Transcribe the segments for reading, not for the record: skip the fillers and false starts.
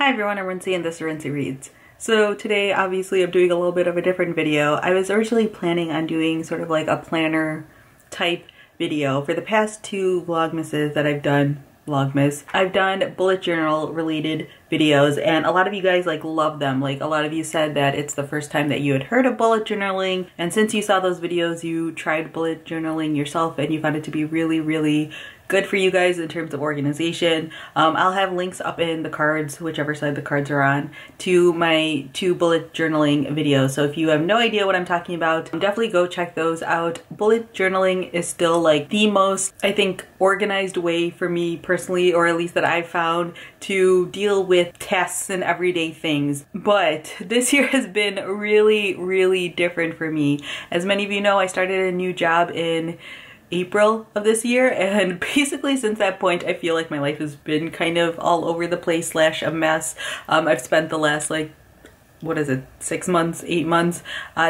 Hi everyone, I'm Rincey and this is Rincey Reads. So today obviously I'm doing a little bit of a different video. I was originally planning on doing sort of like a planner type video. For the past two Vlogmases that I've done, I've done bullet journal related videos and a lot of you guys love them. Like a lot of you said that it's the first time that you had heard of bullet journaling, and since you saw those videos you tried bullet journaling yourself and you found it to be really good for you guys in terms of organization. I'll have links up in the cards, whichever side the cards are on, to my two bullet journaling videos. So if you have no idea what I'm talking about, definitely go check those out. Bullet journaling is still like the most, I think, organized way for me personally, or at least that I've found, to deal with tasks and everyday things. But this year has been really different for me. As many of you know, I started a new job in April of this year, and basically since that point I feel like my life has been kind of all over the place / a mess. I've spent the last 6 months, 8 months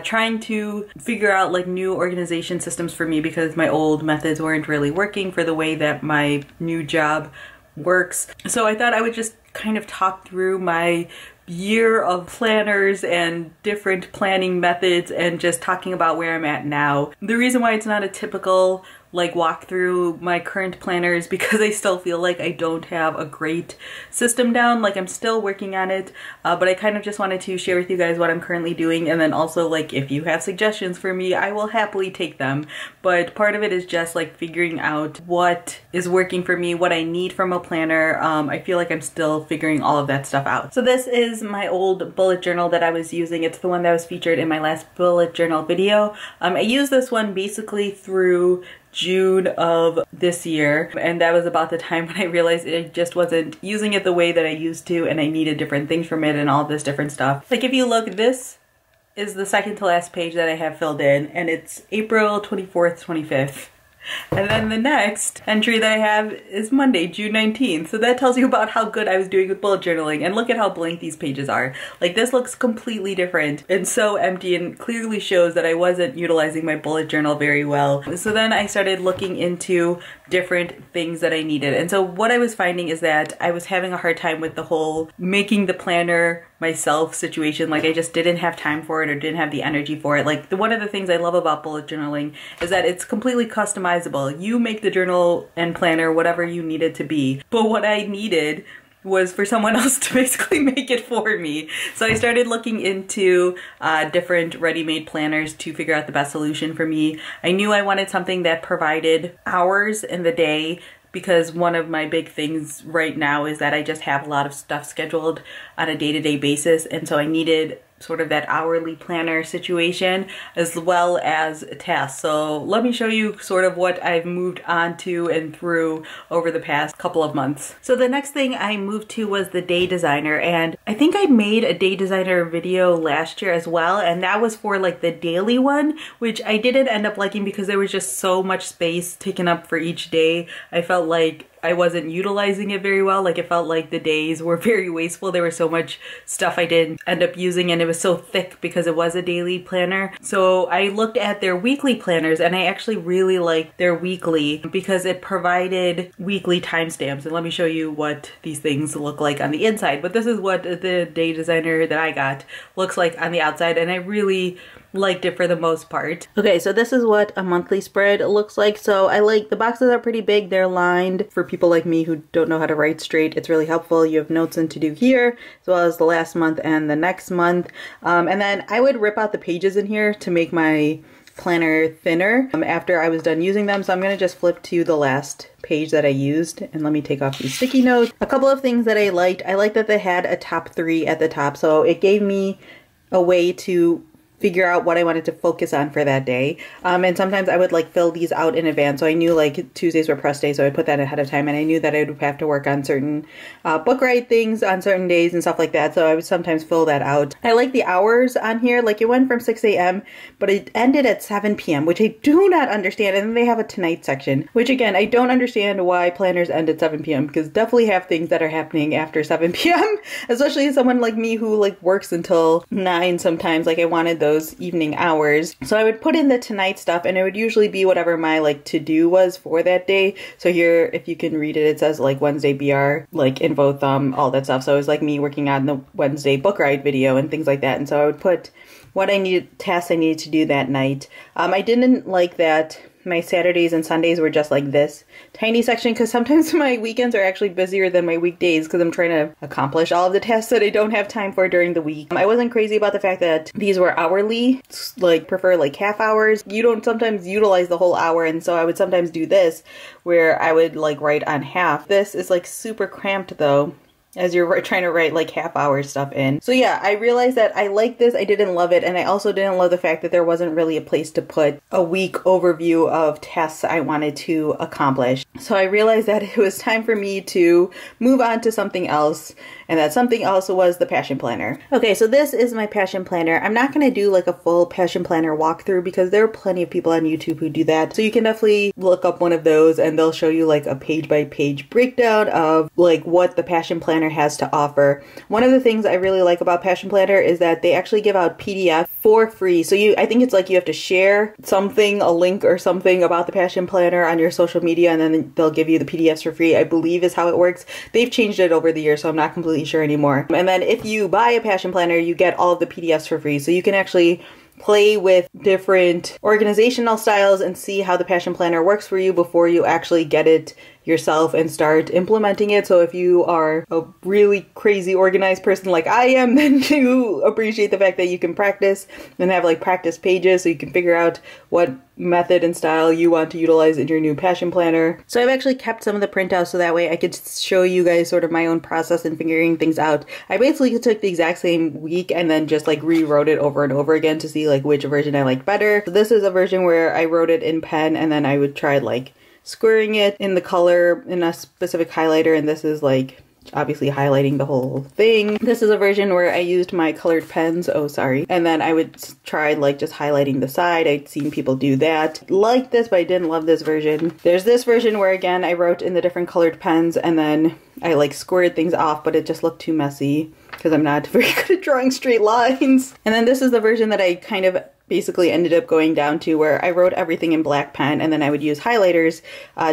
trying to figure out new organization systems for me, because my old methods weren't really working for the way that my new job works. So I thought I would just kind of talk through my year of planners and different planning methods and just talking about where I'm at now. The reason why it's not a typical walk through my current planner is because I still feel like I don't have a great system down. I'm still working on it, but I kind of just wanted to share with you guys what I'm currently doing, and then also if you have suggestions for me, I will happily take them. But part of it is just figuring out what is working for me, what I need from a planner. I feel like I'm still figuring all of that stuff out. So this is my old bullet journal that I was using. It's the one that was featured in my last bullet journal video. I used this one basically through June of this year, and that was about the time when I realized I just wasn't using it the way that I used to, and I needed different things from it and all this different stuff. If you look, this is the second to last page that I have filled in, and it's April 24th, 25th. And then the next entry that I have is Monday, June 19th. So that tells you about how good I was doing with bullet journaling. And look at how blank these pages are. This looks completely different and so empty, and clearly shows that I wasn't utilizing my bullet journal very well. So then I started looking into different things that I needed. And so what I was finding is that I was having a hard time with the whole making the planner myself situation. I just didn't have time for it or didn't have the energy for it. One of the things I love about bullet journaling is that it's completely customizable. You make the journal and planner whatever you need it to be. But what I needed was for someone else to basically make it for me. So I started looking into different ready-made planners to figure out the best solution for me. I knew I wanted something that provided hours in the day, because one of my big things right now is that I just have a lot of stuff scheduled on a day-to-day basis, and so I needed sort of that hourly planner situation as well as tasks. So let me show you sort of what I've moved on to and through over the past couple of months. So the next thing I moved to was the day designer, and I think I made a day designer video last year as well, and that was for the daily one, which I didn't end up liking because there was just so much space taken up for each day. I felt like I wasn't utilizing it very well. It felt like the days were very wasteful. There was so much stuff I didn't end up using, and it was so thick because it was a daily planner. So I looked at their weekly planners, and I actually really liked their weekly because it provided weekly timestamps. And let me show you what these things look like on the inside. But this is what the day designer that I got looks like on the outside, and I really liked it for the most part. Okay, so this is what a monthly spread looks like. So I like the boxes are pretty big. They're lined. For people like me who don't know how to write straight, it's really helpful. You have notes and to do here, as well as the last month and the next month. And then I would rip out the pages in here to make my planner thinner after I was done using them. So I'm going to just flip to the last page that I used, and let me take off these sticky notes. A couple of things that I liked that they had a top 3 at the top. So it gave me a way to figure out what I wanted to focus on for that day. And sometimes I would fill these out in advance. So I knew Tuesdays were press day, so I put that ahead of time, and I knew that I would have to work on certain book write things on certain days and stuff like that. So I would sometimes fill that out. I like the hours on here. It went from 6 a.m. but it ended at 7 p.m. which I do not understand. And then they have a tonight section, which again, I don't understand why planners end at 7 p.m. because definitely have things that are happening after 7 p.m. especially someone like me who works until 9 sometimes. I wanted those those evening hours. So I would put in the tonight stuff, and it would usually be whatever my like to-do was for that day. So here, if you can read it, it says like Wednesday BR, like info thumb, all that stuff. So it was like me working on the Wednesday book ride video and things like that. And so I would put what I needed, tasks I needed to do that night. I didn't like that my Saturdays and Sundays were just like this tiny section, because sometimes my weekends are actually busier than my weekdays because I'm trying to accomplish all of the tasks that I don't have time for during the week. I wasn't crazy about the fact that these were hourly, like prefer like half hours. You don't sometimes utilize the whole hour, and so I would sometimes do this where I would like write on half. This is like super cramped though, as you're trying to write like half-hour stuff in. So yeah, I realized that I liked this, I didn't love it, and I also didn't love the fact that there wasn't really a place to put a week overview of tasks I wanted to accomplish. So I realized that it was time for me to move on to something else, and that something else was the Passion Planner. Okay, so this is my Passion Planner. I'm not going to do like a full Passion Planner walkthrough because there are plenty of people on YouTube who do that. So you can definitely look up one of those and they'll show you like a page-by-page breakdown of like what the Passion Planner has to offer. One of the things I really like about Passion Planner is that they actually give out PDF for free. So I think it's like you have to share something, a link or something about the Passion Planner on your social media, and then they'll give you the PDFs for free, I believe is how it works. They've changed it over the years, so I'm not completely sure anymore. And then if you buy a Passion Planner, you get all of the PDFs for free. So you can actually play with different organizational styles and see how the Passion Planner works for you before you actually get it yourself and start implementing it. So if you are a really crazy organized person like I am, then you appreciate the fact that you can practice and have like practice pages so you can figure out what method and style you want to utilize in your new Passion Planner. So I've actually kept some of the printouts so that way I could show you guys sort of my own process in figuring things out. I basically took the exact same week and then just like rewrote it over and over again to see like which version I liked better. So this is a version where I wrote it in pen and then I would try like squaring it in the color in a specific highlighter, and this is like obviously highlighting the whole thing. This is a version where I used my colored pens, and then I would try like just highlighting the side. I'd seen people do that. Like this, but I didn't love this version. There's this version where again I wrote in the different colored pens and then I like squared things off, but it just looked too messy because I'm not very good at drawing straight lines. And then this is the version that I kind of basically ended up going down to where I wrote everything in black pen and then I would use highlighters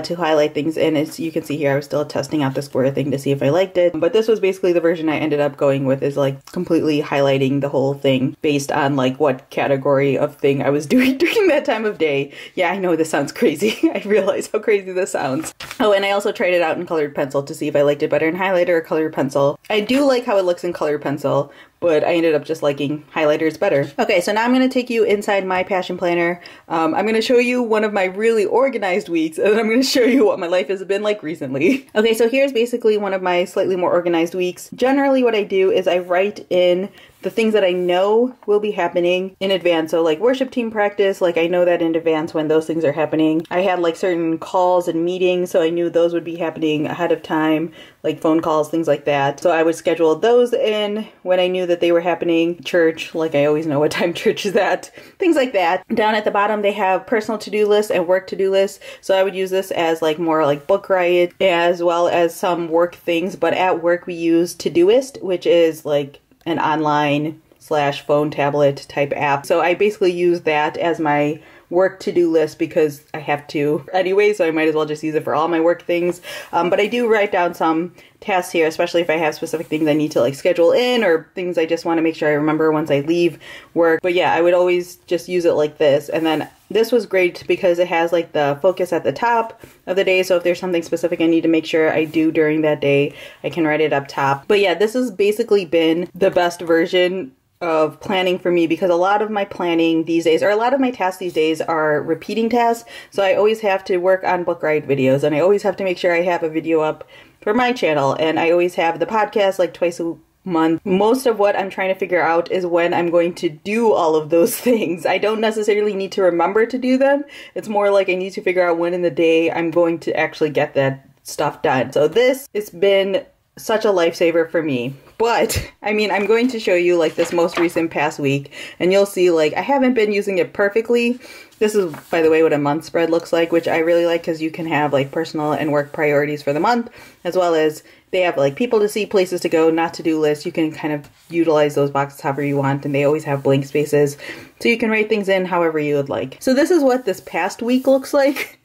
to highlight things in. As you can see here, I was still testing out the square thing to see if I liked it. But this was basically the version I ended up going with, is like completely highlighting the whole thing based on like what category of thing I was doing during that time of day. Yeah, I know this sounds crazy. I realize how crazy this sounds. Oh, and I also tried it out in colored pencil to see if I liked it better in highlighter or colored pencil. I do like how it looks in colored pencil, but I ended up just liking highlighters better. Okay, so now I'm going to take you inside my Passion Planner. I'm going to show you one of my really organized weeks, and then I'm going to show you what my life has been like recently. Okay, so here's basically one of my slightly more organized weeks. Generally what I do is I write in the things that I know will be happening in advance. So like worship team practice, like I know that in advance when those things are happening. I had like certain calls and meetings, so I knew those would be happening ahead of time, like phone calls, things like that. So I would schedule those in when I knew that they were happening. Church, like I always know what time church is at, things like that. Down at the bottom they have personal to-do lists and work to-do lists. So I would use this as like more like book riot as well as some work things. But at work we use Todoist, which is like an online / phone tablet type app. So I basically use that as my work to-do list because I have to anyway, so I might as well just use it for all my work things. But I do write down some tasks here, especially if I have specific things I need to like schedule in or things I just want to make sure I remember once I leave work. But yeah, I would always just use it like this. And then this was great because it has like the focus at the top of the day. So if there's something specific I need to make sure I do during that day, I can write it up top. But yeah, this has basically been the best version of planning for me because a lot of my planning these days, or a lot of my tasks these days, are repeating tasks. So I always have to work on book ride videos, and I always have to make sure I have a video up for my channel, and I always have the podcast like twice a month. Most of what I'm trying to figure out is when I'm going to do all of those things. I don't necessarily need to remember to do them. It's more like I need to figure out when in the day I'm going to actually get that stuff done. So this has been such a lifesaver for me. But, I mean, I'm going to show you like this most recent past week, and you'll see like I haven't been using it perfectly. This is, by the way, what a month spread looks like, which I really like because you can have like personal and work priorities for the month, as well as they have like people to see, places to go, not to-do lists. You can kind of utilize those boxes however you want, and they always have blank spaces, so you can write things in however you would like. So this is what this past week looks like.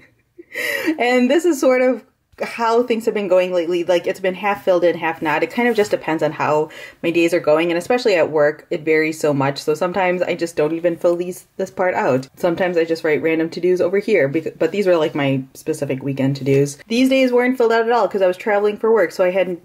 And this is sort of how things have been going lately. Like, it's been half filled in, half not. It kind of just depends on how my days are going, and especially at work, it varies so much. So sometimes I just don't even fill this part out. Sometimes I just write random to-dos over here, but these are like my specific weekend to-dos. These days weren't filled out at all because I was traveling for work, so I had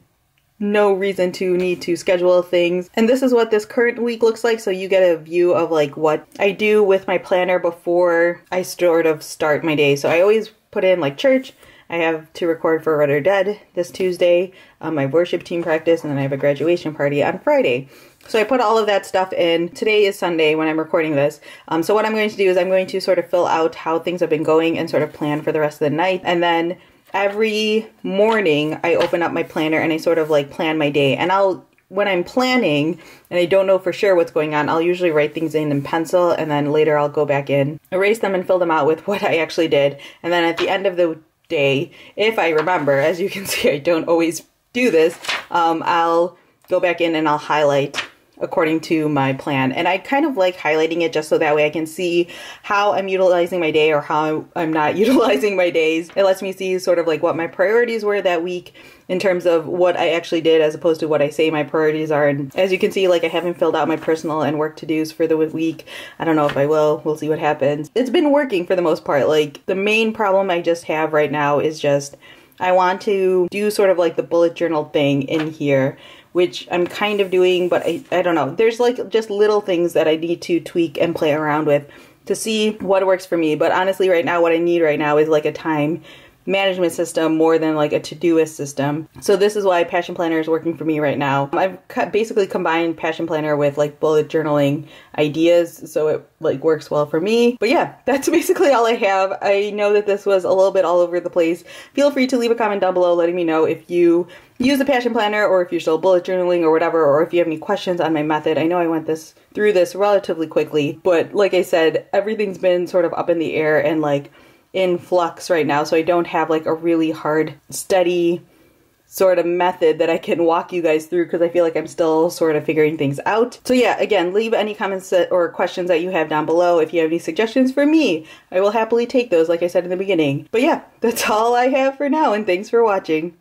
no reason to need to schedule things. And this is what this current week looks like, so you get a view of like what I do with my planner before I sort of start my day. So I always put in like church. I have to record for Red or Dead this Tuesday, my worship team practice, and then I have a graduation party on Friday. So I put all of that stuff in. Today is Sunday when I'm recording this. So what I'm going to do is I'm going to sort of fill out how things have been going and sort of plan for the rest of the night. And then every morning I open up my planner and I sort of like plan my day. And when I'm planning and I don't know for sure what's going on, I'll usually write things in pencil, and then later I'll go back in, erase them, and fill them out with what I actually did. And then at the end of the day, if I remember, as you can see, I don't always do this, I'll go back in and I'll highlight according to my plan. And I kind of like highlighting it just so that way I can see how I'm utilizing my day or how I'm not utilizing my days. It lets me see sort of like what my priorities were that week in terms of what I actually did as opposed to what I say my priorities are. And as you can see, like I haven't filled out my personal and work to-dos for the week. I don't know if I will. We'll see what happens. It's been working for the most part. Like, the main problem I just have right now is just I want to do sort of like the bullet journal thing in here, which I'm kind of doing, but I don't know. There's like just little things that I need to tweak and play around with to see what works for me. But honestly, right now, what I need right now is like a time management system more than like a Todoist system. So this is why Passion Planner is working for me right now. I've basically combined Passion Planner with like bullet journaling ideas, so it like works well for me. But yeah, that's basically all I have. I know that this was a little bit all over the place. Feel free to leave a comment down below letting me know if you use a Passion Planner or if you're still bullet journaling or whatever, or if you have any questions on my method. I know I went through this relatively quickly, but like I said, everything's been sort of up in the air and like in flux right now, so I don't have like a really hard, steady sort of method that I can walk you guys through because I feel like I'm still sort of figuring things out. So yeah, again, leave any comments or questions that you have down below. If you have any suggestions for me, I will happily take those, like I said in the beginning. But yeah, that's all I have for now, and thanks for watching.